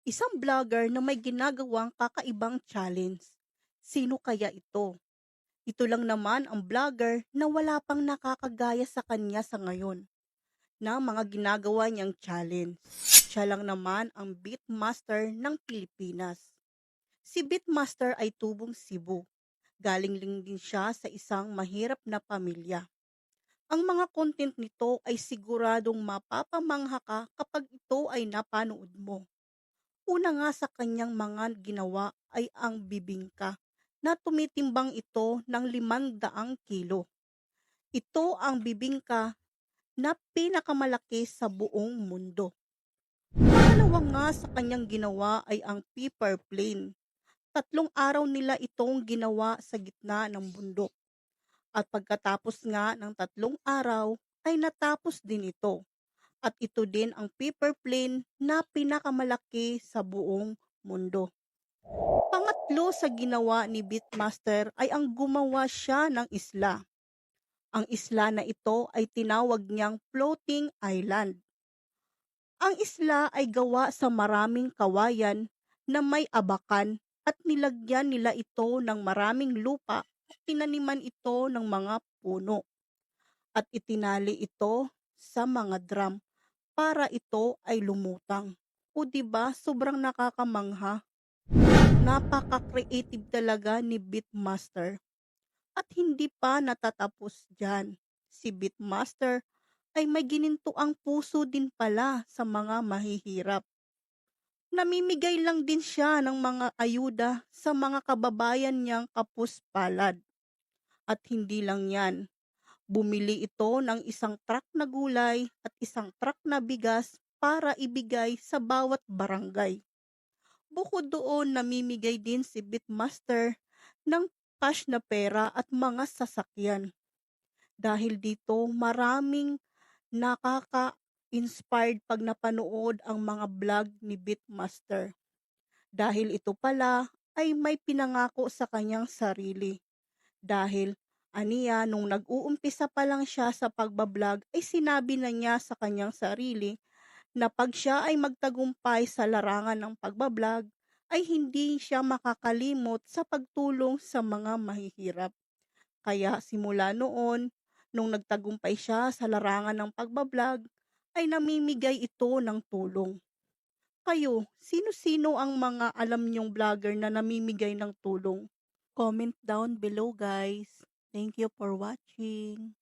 Isang vlogger na may ginagawang kakaibang challenge. Sino kaya ito? Ito lang naman ang vlogger na wala pang nakakagaya sa kanya sa ngayon na mga ginagawa niyang challenge. Siya lang naman ang beatmaster ng Pilipinas. Si Beatmaster ay tubong Cebu. Galing lang din siya sa isang mahirap na pamilya. Ang mga content nito ay siguradong mapapamangha ka kapag ito ay napanood mo. Una nga sa kanyang mga ginawa ay ang bibingka na tumitimbang ito ng 500 kilo. Ito ang bibingka na pinakamalaki sa buong mundo. Pangalawa nga sa kanyang ginawa ay ang paper plane. 3 araw nila itong ginawa sa gitna ng bundok. At pagkatapos nga ng 3 araw ay natapos din ito. At ito din ang paper plane na pinakamalaki sa buong mundo. Pangatlo sa ginawa ni Beatmaster ay ang gumawa siya ng isla. Ang isla na ito ay tinawag niyang floating island. Ang isla ay gawa sa maraming kawayan na may abakan at nilagyan nila ito ng maraming lupa at tinaniman ito ng mga puno at itinali ito sa mga drum para ito ay lumutang. O 'di ba sobrang nakakamangha? Napaka-creative talaga ni Beatmaster. At hindi pa natatapos diyan. Si Beatmaster ay may ginintuang puso din pala sa mga mahihirap. Namimigay lang din siya ng mga ayuda sa mga kababayan niyang kapus-palad. At hindi lang yan, bumili ito ng isang truck na gulay at isang truck na bigas para ibigay sa bawat barangay. Bukod doon, namimigay din si Beatmaster ng cash na pera at mga sasakyan. Dahil dito, maraming nakaka-inspired pag napanood ang mga vlog ni Beatmaster. Dahil ito pala ay may pinangako sa kanyang sarili. Dahil aniya nung nag-uumpisa pa lang siya sa pagbablog ay sinabi na niya sa kanyang sarili na pag siya ay magtagumpay sa larangan ng pagbablog, ay hindi siya makakalimot sa pagtulong sa mga mahihirap. Kaya simula noon, nung nagtagumpay siya sa larangan ng pagbablog, ay namimigay ito ng tulong. Kayo, sino-sino ang mga alam niyong vlogger na namimigay ng tulong? Comment down below guys. Thank you for watching.